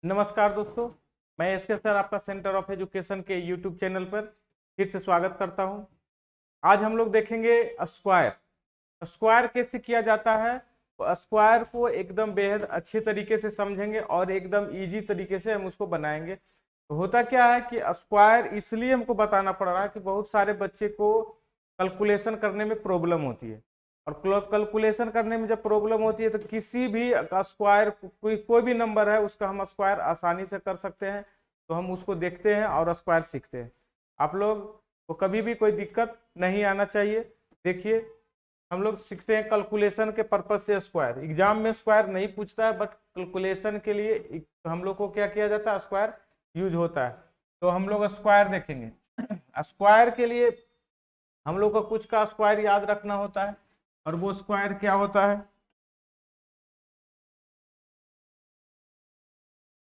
नमस्कार दोस्तों, मैं एसके सर आपका सेंटर ऑफ एजुकेशन के यूट्यूब चैनल पर फिर से स्वागत करता हूं। आज हम लोग देखेंगे स्क्वायर। स्क्वायर कैसे किया जाता है। तो स्क्वायर को एकदम बेहद अच्छे तरीके से समझेंगे और एकदम इजी तरीके से हम उसको बनाएंगे। तो होता क्या है कि स्क्वायर इसलिए हमको बताना पड़ रहा है कि बहुत सारे बच्चे को कैलकुलेशन करने में प्रॉब्लम होती है। और कैलकुलेशन करने में जब प्रॉब्लम होती है तो किसी भी स्क्वायर कोई भी नंबर है उसका हम स्क्वायर आसानी से कर सकते हैं। तो हम उसको देखते हैं और स्क्वायर सीखते हैं। आप लोग को कभी भी कोई दिक्कत नहीं आना चाहिए। देखिए, हम लोग सीखते हैं कैलकुलेशन के पर्पज से स्क्वायर। एग्जाम में स्क्वायर नहीं पूछता है, बट कैलकुलेशन के लिए हम लोग को क्या किया जाता है, स्क्वायर यूज होता है। तो हम लोग स्क्वायर देखेंगे। स्क्वायर के लिए हम लोग को कुछ का स्क्वायर याद रखना होता है। और वो स्क्वायर क्या होता है,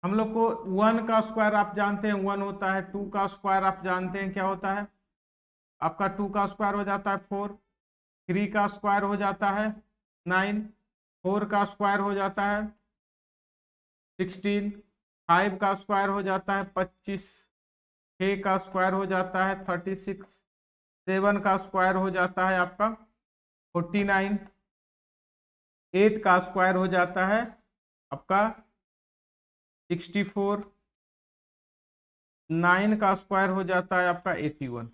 हम लोग को वन का स्क्वायर आप जानते हैं वन होता है। टू का स्क्वायर आप जानते हैं क्या होता है, आपका टू का स्क्वायर हो जाता है फोर। थ्री का स्क्वायर हो जाता है नाइन। फोर का स्क्वायर हो जाता है 16। फाइव का स्क्वायर हो जाता है 25। छः का स्क्वायर हो जाता है 36। सेवन का स्क्वायर हो जाता है आपका 49। एट का स्क्वायर हो जाता है आपका 64। नाइन का स्क्वायर हो जाता है आपका 81।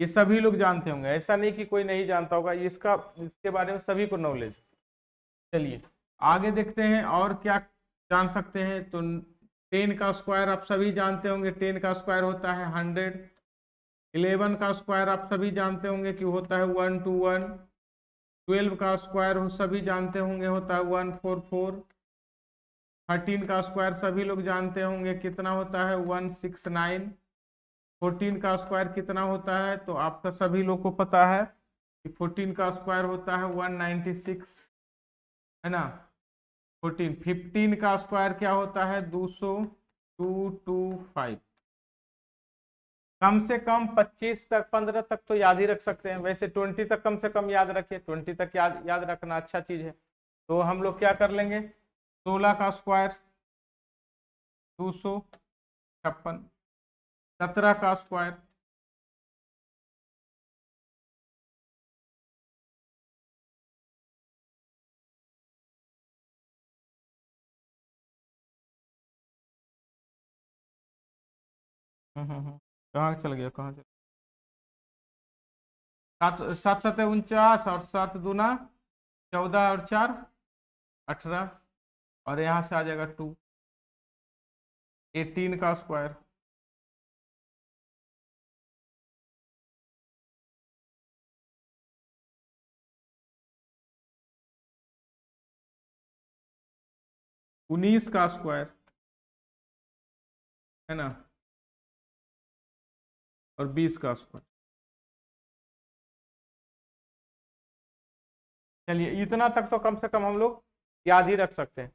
ये सभी लोग जानते होंगे, ऐसा नहीं कि कोई नहीं जानता होगा, इसके बारे में सभी को नॉलेज। चलिए आगे देखते हैं और क्या जान सकते हैं। तो 10 का स्क्वायर आप सभी जानते होंगे, 10 का स्क्वायर होता है 100। 11 का स्क्वायर आप सभी जानते होंगे कि होता है 121। 12 का स्क्वायर सभी जानते होंगे होता है 144। 13 का स्क्वायर सभी लोग जानते होंगे कितना होता है 169। 14 का स्क्वायर कितना होता है, तो आपका सभी लोग को पता है कि 14 का स्क्वायर होता है 196, है ना। 14। 15 का स्क्वायर क्या होता है 225। कम से कम 25 तक 15 तक तो याद ही रख सकते हैं। वैसे 20 तक कम से कम याद रखिए, 20 तक याद याद रखना अच्छा चीज है। तो हम लोग क्या कर लेंगे, 16 का स्क्वायर 256। 17 का स्क्वायर कहाँ चल गया, कहाँ चल, सात सात सत 49 और सात दूना 14 और चार 18। और यहाँ से आ जाएगा 2। 18 का स्क्वायर 19 का स्क्वायर, है ना, और 20 का स्क्वायर। चलिए इतना तक तो कम से कम हम लोग याद ही रख सकते हैं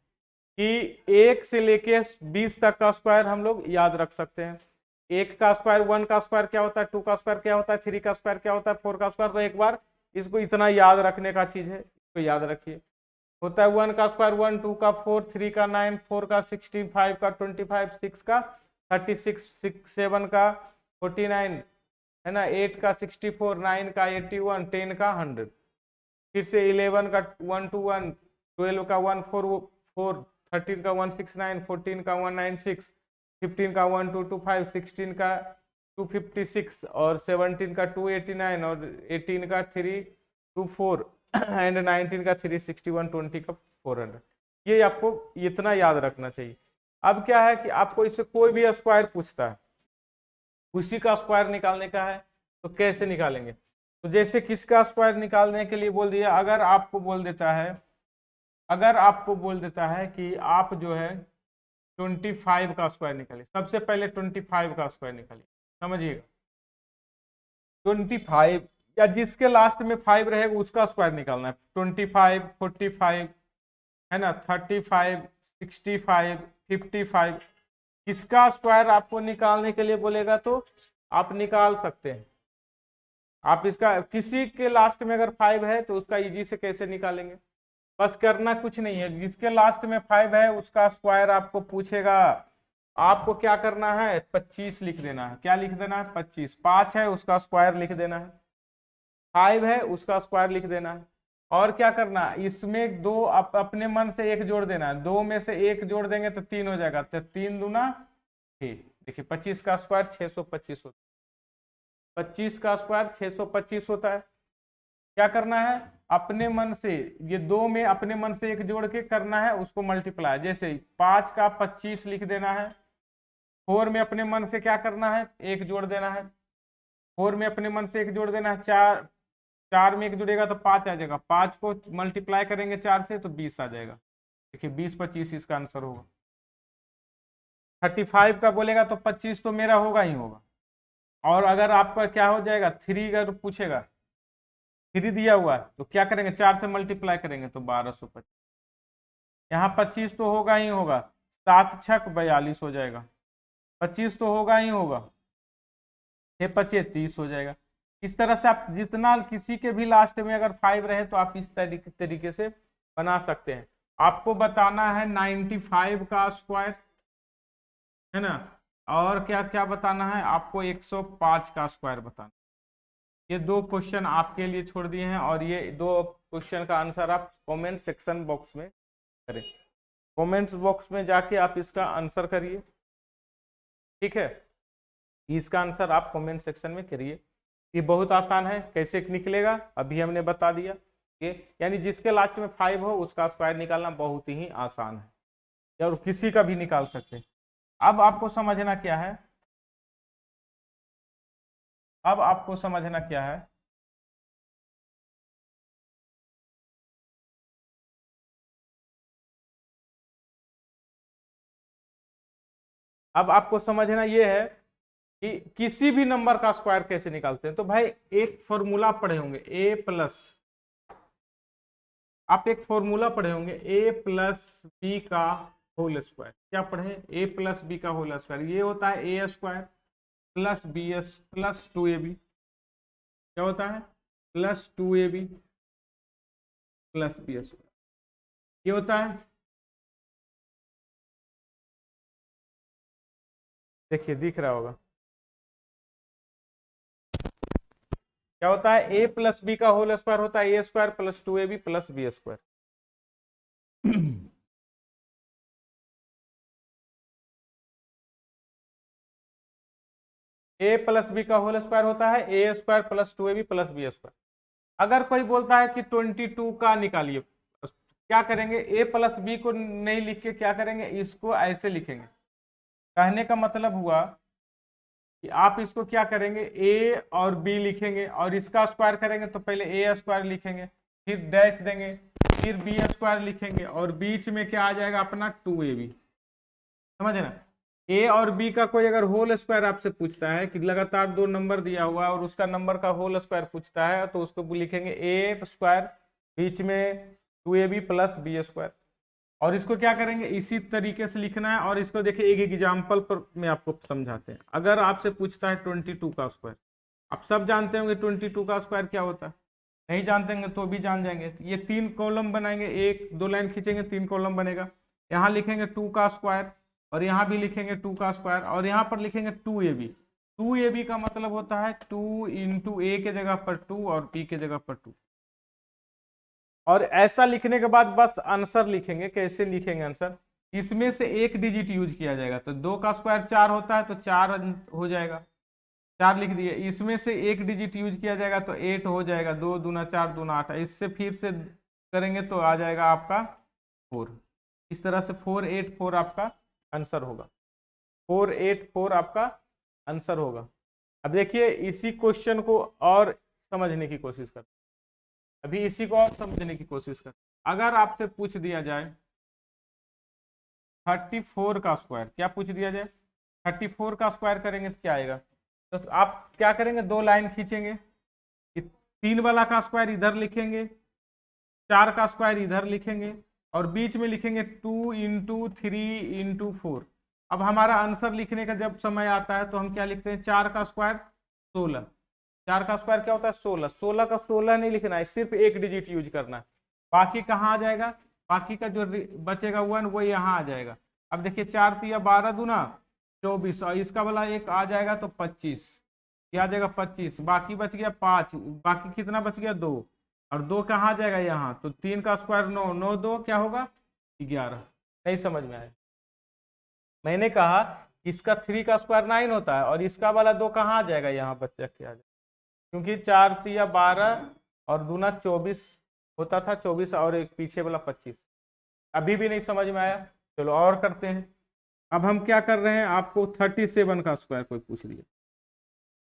कि 1 से लेके 20 तक का स्क्वायर हम लोग याद रख सकते हैं। 1 का स्क्वायर, 1 का स्क्वायर क्या होता है, 2 का स्क्वायर क्या होता है, 3 का स्क्वायर क्या होता है, 4 का स्क्वायर। तो एक बार इसको इतना याद रखने का चीज है, इसको याद रखिए। होता है 1 का स्क्वायर 1, 2 का 4, 3 का 9, 4 का 16, 5 का 25, 6 का 36, 7 का 49, है ना, 8 का 64, 9 का 81, 10 का 100। फिर से 11 का 121, 12 का 144, 13 का 169, 14 का 196, 15 का 1225, 16 का 256 और 17 का 289 और 18 का 324 एंड 19 का 361, 20 का 400। ये आपको इतना याद रखना चाहिए। अब क्या है कि आपको इससे कोई भी स्क्वायर पूछता है, उसी का स्क्वायर निकालने का है, तो कैसे निकालेंगे। तो जैसे किसका स्क्वायर निकालने के लिए बोल दिया, अगर आपको बोल देता है कि आप जो है 25 का स्क्वायर निकालिए, सबसे पहले 25 का स्क्वायर निकालिए। समझिएगा, 25 या जिसके लास्ट में 5 रहेगा उसका स्क्वायर निकालना है। 25, 45, है ना, 35, 65, 55, इसका स्क्वायर आपको निकालने के लिए बोलेगा तो आप निकाल सकते हैं। आप इसका किसी के लास्ट में अगर 5 है तो उसका इजी से कैसे निकालेंगे, बस करना कुछ नहीं है। जिसके लास्ट में 5 है उसका स्क्वायर आपको पूछेगा आपको क्या करना है, 25 लिख देना है। क्या लिख देना है, 25। 5 है उसका स्क्वायर लिख देना है, 5 है उसका स्क्वायर लिख देना है। और क्या करना है, इसमें दो अपने मन से एक जोड़ देना है, 2 में से 1 जोड़ देंगे तो 3 हो जाएगा, तो 3 दूना 6। देखिए 25 का स्क्वायर 625 होता है, 25 का स्क्वायर 625 होता है। क्या करना है, अपने मन से ये 2 में अपने मन से एक जोड़ के करना है उसको मल्टीप्लाई। जैसे 5 का 25 लिख देना है, 4 में अपने मन से क्या करना है, एक जोड़ देना है, 4 में अपने मन से एक जोड़ देना है, 4 में एक जुड़ेगा तो 5 आ जाएगा, 5 को मल्टीप्लाई करेंगे 4 से तो 20 आ जाएगा। देखिए 20 25 इसका आंसर होगा। 35 का बोलेगा तो 25 तो मेरा होगा ही होगा। और अगर आपका क्या हो जाएगा, 3 अगर पूछेगा, 3 दिया हुआ है तो क्या करेंगे, 4 से मल्टीप्लाई करेंगे तो 1225। यहाँ 25 तो होगा ही होगा, 7 छक 42 हो जाएगा, 25 तो होगा ही होगा, 6 पचे 30 हो जाएगा। इस तरह से आप जितना किसी के भी लास्ट में अगर 5 रहे तो आप इस तरीके से बना सकते हैं। आपको बताना है 95 का स्क्वायर, है ना, और क्या क्या बताना है आपको, 105 का स्क्वायर बताना। ये 2 क्वेश्चन आपके लिए छोड़ दिए हैं और ये 2 क्वेश्चन का आंसर आप कमेंट सेक्शन बॉक्स में करें। कमेंट्स बॉक्स में जाके आप इसका आंसर करिए, ठीक है। इसका आंसर आप कमेंट सेक्शन में करिए। ये बहुत आसान है, कैसे निकलेगा अभी हमने बता दिया। ये यानी जिसके लास्ट में 5 हो उसका स्क्वायर निकालना बहुत ही आसान है, और किसी का भी निकाल सकते हैं। अब आपको समझना क्या है, अब आपको समझना क्या है, अब आपको समझना ये है कि किसी भी नंबर का स्क्वायर कैसे निकालते हैं। तो भाई एक फॉर्मूला पढ़े होंगे, ए प्लस, आप एक फॉर्मूला पढ़े होंगे, ए प्लस बी का होल स्क्वायर। क्या पढ़े, ए प्लस बी का होल स्क्वायर, ये होता है A square plus B S plus 2ab। क्या होता है, plus 2ab plus B square, ये होता है। देखिए दिख रहा होगा, क्या होता है, ए प्लस बी का होल स्क्वायर होता है A square plus 2ab plus B square. A plus B का होल स्क्वायर होता है A square plus 2ab plus B square. अगर कोई बोलता है कि 22 का निकालिए, क्या करेंगे, ए प्लस बी को नहीं लिख के क्या करेंगे, इसको ऐसे लिखेंगे। कहने का मतलब हुआ कि आप इसको क्या करेंगे, ए और बी लिखेंगे और इसका स्क्वायर करेंगे तो पहले ए स्क्वायर लिखेंगे, फिर डैश देंगे, फिर बी स्क्वायर लिखेंगे और बीच में क्या आ जाएगा अपना 2ab। समझे ना, ए और बी का कोई अगर होल स्क्वायर आपसे पूछता है कि लगातार 2 नंबर दिया हुआ है और उसका नंबर का होल स्क्वायर पूछता है तो उसको लिखेंगे ए स्क्वायर बीच में 2ab प्लस बी स्क्वायर। और इसको क्या करेंगे, इसी तरीके से लिखना है। और इसको देखिए एक एग्जाम्पल पर मैं आपको समझाते हैं। अगर आपसे पूछता है 22 का स्क्वायर, आप सब जानते होंगे 22 का स्क्वायर क्या होता है, नहीं जानते होंगे तो भी जान जाएंगे। ये 3 कॉलम बनाएंगे, 1 2 लाइन खींचेंगे 3 कॉलम बनेगा। यहाँ लिखेंगे 2 का स्क्वायर और यहाँ भी लिखेंगे 2 का स्क्वायर और यहाँ पर लिखेंगे 2ab। 2ab का मतलब होता है 2 इंटू ए के जगह पर 2 और बी के जगह पर 2। और ऐसा लिखने के बाद बस आंसर लिखेंगे। कैसे लिखेंगे आंसर, इसमें से एक डिजिट यूज किया जाएगा। तो 2 का स्क्वायर 4 होता है तो 4 हो जाएगा, 4 लिख दिए। इसमें से एक डिजिट यूज किया जाएगा तो 8 हो जाएगा, 2 दूना 4 दूना 8। इससे फिर से करेंगे तो आ जाएगा आपका 4। इस तरह से 484 आपका आंसर होगा, 484 आपका आंसर होगा। अब देखिए इसी क्वेश्चन को और समझने की कोशिश करते, अभी इसी को और समझने की कोशिश कर। अगर आपसे पूछ दिया जाए 34 का स्क्वायर, क्या पूछ दिया जाए, 34 का स्क्वायर करेंगे तो क्या आएगा, तो आप क्या करेंगे, 2 लाइन खींचेंगे, 3 वाला का स्क्वायर इधर लिखेंगे, 4 का स्क्वायर इधर लिखेंगे और बीच में लिखेंगे 2 इंटू 3 इंटू 4। अब हमारा आंसर लिखने का जब समय आता है तो हम क्या लिखते हैं, 4 का स्क्वायर 16। 4 का स्क्वायर क्या होता है 16, 16 का 16 नहीं लिखना है, सिर्फ एक डिजिट यूज करना है। बाकी कहाँ आ जाएगा, बाकी का जो बचेगा 1 वो यहाँ आ जाएगा। अब देखिए 4 3 12 दूना 24 और इसका वाला एक आ जाएगा तो 25, क्या आ जाएगा 25, बाकी बच गया 5, बाकी कितना बच गया 2, और 2 कहाँ आ जाएगा यहाँ, तो 3 का स्क्वायर 9, 9 2 क्या होगा 11। नहीं समझ में आया, मैंने कहा इसका 3 का स्क्वायर 9 होता है और इसका वाला 2 कहाँ आ जाएगा यहाँ बच्चा क्या आ जाएगा, क्योंकि 4 तिया 12 और दूना 24 होता था, 24 और एक पीछे वाला 25। अभी भी नहीं समझ में आया, चलो और करते हैं। अब हम क्या कर रहे हैं, आपको 37 का स्क्वायर कोई पूछ लिया,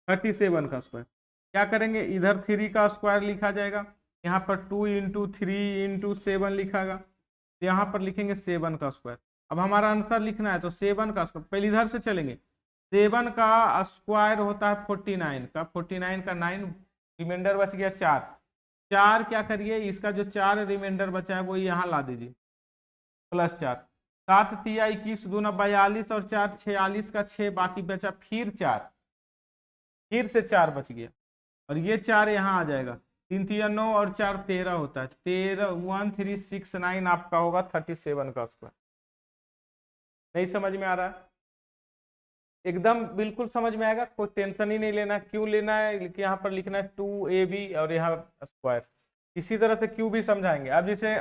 37 का स्क्वायर क्या करेंगे, इधर 3 का स्क्वायर लिखा जाएगा, यहाँ पर 2 इंटू 3 इंटू 7 लिखागा, तो यहाँ पर लिखेंगे 7 का स्क्वायर। अब हमारा आंसर लिखना है तो 7 का स्क्वायर, पहले इधर से चलेंगे, 7 का स्क्वायर होता है 49 का, 49 का 9, रिमाइंडर बच गया 4, 4 क्या करिए, इसका जो 4 रिमाइंडर बचा है वो यहाँ ला दीजिए, प्लस 4, 7 तिया 21 दूना 42 और 4 46 का 6, बाकी बचा फिर 4, फिर से 4 बच गया और ये 4 यहाँ आ जाएगा, 3 तिया 9 और 4 13 होता है, 13 1369 आपका होगा 37 का स्क्वायर। नहीं समझ में आ रहा है, एकदम बिल्कुल समझ में आएगा, कोई टेंशन ही नहीं लेना, क्यों लेना है कि यहाँ पर लिखना है 2ab और यहाँ स्क्वायर, इसी तरह से क्यों भी समझाएंगे। अब जैसे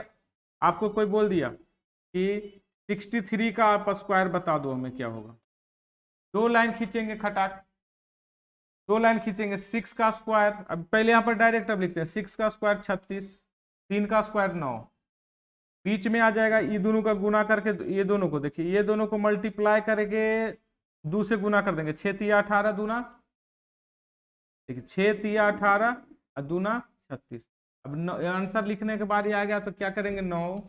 आपको कोई बोल दिया कि 63 का आप स्क्वायर बता दो हमें क्या होगा, 2 लाइन खींचेंगे खटाक, 2 लाइन खींचेंगे, 6 का स्क्वायर, अब पहले यहाँ पर डायरेक्ट अब लिखते हैं 6 का स्क्वायर 36, 3 का स्क्वायर 9, बीच में आ जाएगा, ये दोनों का गुना करके ये दोनों को देखिए, ये दोनों को मल्टीप्लाई करेंगे 2 से गुना कर देंगे, 6 तिया 18 दूना, देखिए 6 तिया 18 और दूना 36। अब आंसर लिखने के बाद ये आ गया तो क्या करेंगे 9,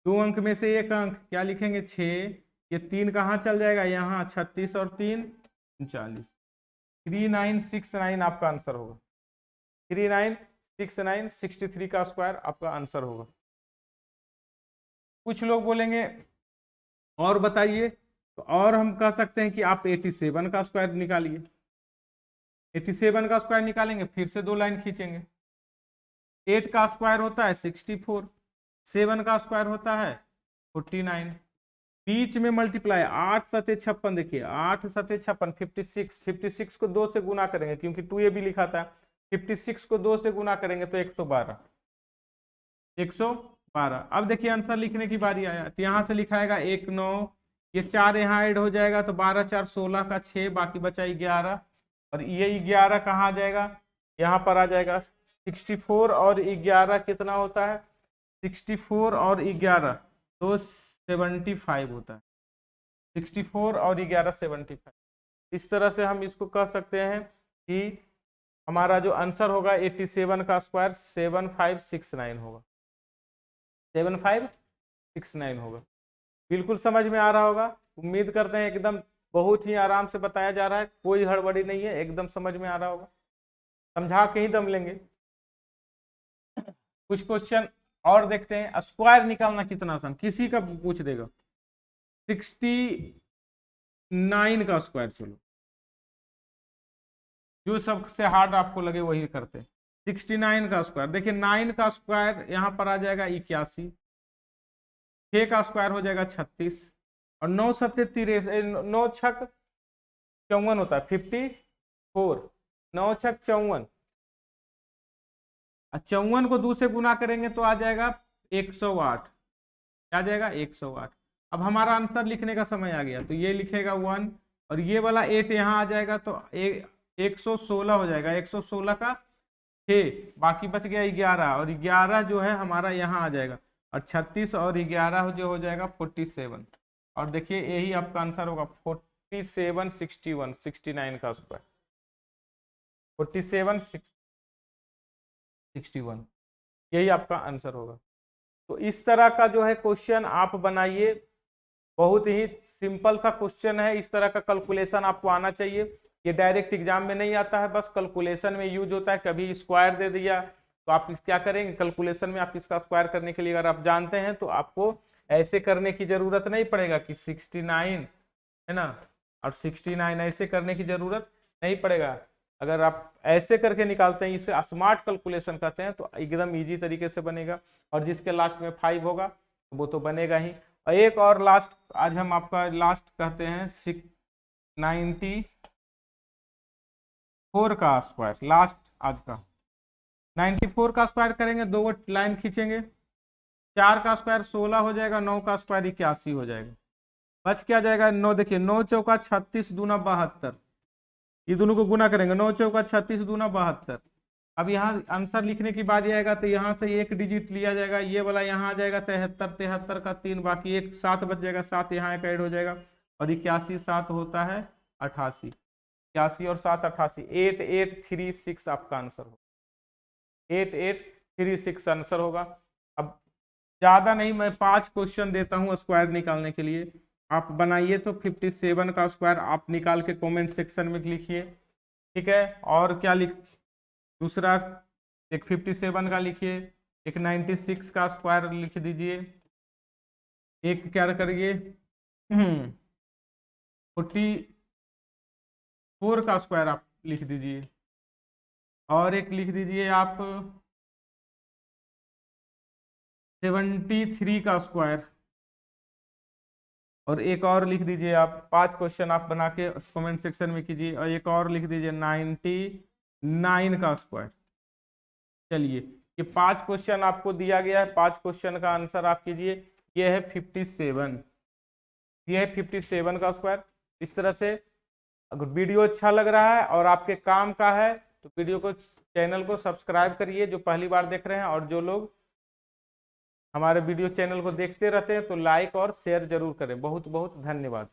2 अंक में से 1 अंक क्या लिखेंगे 6, ये 3 कहाँ चल जाएगा यहाँ, 36 और 3 39, 3969 आपका आंसर होगा, 3969, 63 का स्क्वायर आपका आंसर होगा। कुछ लोग बोलेंगे और बताइए, तो और हम कह सकते हैं कि आप 87 का स्क्वायर निकालिए, 87 का स्क्वायर निकालेंगे, फिर से 2 लाइन खींचेंगे, 8 का स्क्वायर होता है 64, 7 का स्क्वायर होता है 49, बीच में मल्टीप्लाई 8 सते 56, देखिए 8 सते 56 56, 56 को 2 से गुना करेंगे क्योंकि 2a भी लिखा था, 56 को 2 से गुना करेंगे तो 112, 112। अब देखिए आंसर लिखने की बारी आया, तो यहाँ से लिखाएगा 1 9, ये 4 यहाँ ऐड हो जाएगा तो 12 4 16 का 6, बाकी बचा 11, और ये 11 कहाँ आ जाएगा, यहाँ पर आ जाएगा 64 और 11 कितना होता है, 64 और 11 तो 75 होता है, 64 और 11 75। इस तरह से हम इसको कह सकते हैं कि हमारा जो आंसर होगा 87 का स्क्वायर 7569 होगा, 7569 होगा। बिल्कुल समझ में आ रहा होगा, उम्मीद करते हैं एकदम बहुत ही आराम से बताया जा रहा है, कोई हड़बड़ी नहीं है, एकदम समझ में आ रहा होगा, समझा के ही दम लेंगे। कुछ क्वेश्चन और देखते हैं, स्क्वायर निकालना कितना आसान, किसी का पूछ देगा 69 का स्क्वायर, चलो जो सबसे हार्ड आपको लगे वही करते हैं। 69 का स्क्वायर, देखिए 9 का स्क्वायर यहाँ पर आ जाएगा 81, 6 का स्क्वायर हो जाएगा 36 और 9 सत्ते 93, 9 छक 54 होता है 54, 9 छक 54, 54 को 2 से गुना करेंगे तो आ जाएगा 108, क्या आ जाएगा 108। अब हमारा आंसर लिखने का समय आ गया, तो ये लिखेगा 1 और ये वाला 8 यहाँ आ जाएगा तो 116 हो जाएगा, 116 का 6, बाकी बच गया 11 और 11 जो है हमारा यहाँ आ जाएगा, और 36 और 11 जो हो जाएगा 47, और देखिए यही आपका आंसर होगा 47 61 69 का स्क्वायर, 47 61 यही आपका आंसर होगा। तो इस तरह का जो है क्वेश्चन आप बनाइए, बहुत ही सिंपल सा क्वेश्चन है, इस तरह का कैलकुलेशन आपको आना चाहिए, ये डायरेक्ट एग्जाम में नहीं आता है, बस कैलकुलेशन में यूज होता है। कभी स्क्वायर दे दिया तो आप क्या करेंगे, कैलकुलेशन में आप इसका स्क्वायर करने के लिए अगर आप जानते हैं तो आपको ऐसे करने की जरूरत नहीं पड़ेगा कि 69 है ना और 69 ऐसे करने की जरूरत नहीं पड़ेगा। अगर आप ऐसे करके निकालते हैं, इसे स्मार्ट कैलकुलेशन कहते हैं, तो एकदम इजी तरीके से बनेगा, और जिसके लास्ट में 5 होगा वो तो बनेगा ही। और एक और लास्ट, आज हम आपका लास्ट कहते हैं 94 का स्क्वायर, लास्ट आज का 94 का स्क्वायर करेंगे, 2 लाइन खींचेंगे, 4 का स्क्वायर 16 हो जाएगा, 9 का स्क्वायर 81 हो जाएगा। बच क्या जाएगा 9, देखिए 9 चौका 36 दूना 72, ये दोनों को गुना करेंगे, 9 चौका 36 दूना 72। अब यहाँ आंसर लिखने की बारी आएगा तो यहाँ से एक डिजिट लिया जाएगा, ये वाला यहाँ आ जाएगा 73, 73 का 3, बाकी एक 7 बच जाएगा, 7 यहाँ एक ऐड हो जाएगा, और 81 7 होता है 88, 81 और 7 88, 8836 आपका आंसर होगा, 8836 आंसर होगा। अब ज़्यादा नहीं, मैं 5 क्वेश्चन देता हूँ स्क्वायर निकालने के लिए, आप बनाइए तो 57 का स्क्वायर आप निकाल के कमेंट सेक्शन में लिखिए, ठीक है। और क्या लिख, दूसरा एक 57 का लिखिए, एक 96 का स्क्वायर लिख दीजिए, एक क्या करिए 44 का स्क्वायर आप लिख दीजिए, और एक लिख दीजिए आप 73 का स्क्वायर, और एक और लिख दीजिए आप, 5 क्वेश्चन आप बना के कमेंट सेक्शन में कीजिए, और एक और लिख दीजिए 99 का स्क्वायर। चलिए ये 5 क्वेश्चन आपको दिया गया है, 5 क्वेश्चन का आंसर आप कीजिए। ये है 57, ये है 57 का स्क्वायर। इस तरह से अगर वीडियो अच्छा लग रहा है और आपके काम का है तो वीडियो को, चैनल को सब्सक्राइब करिए जो पहली बार देख रहे हैं, और जो लोग हमारे वीडियो चैनल को देखते रहते हैं तो लाइक और शेयर जरूर करें। बहुत बहुत धन्यवाद।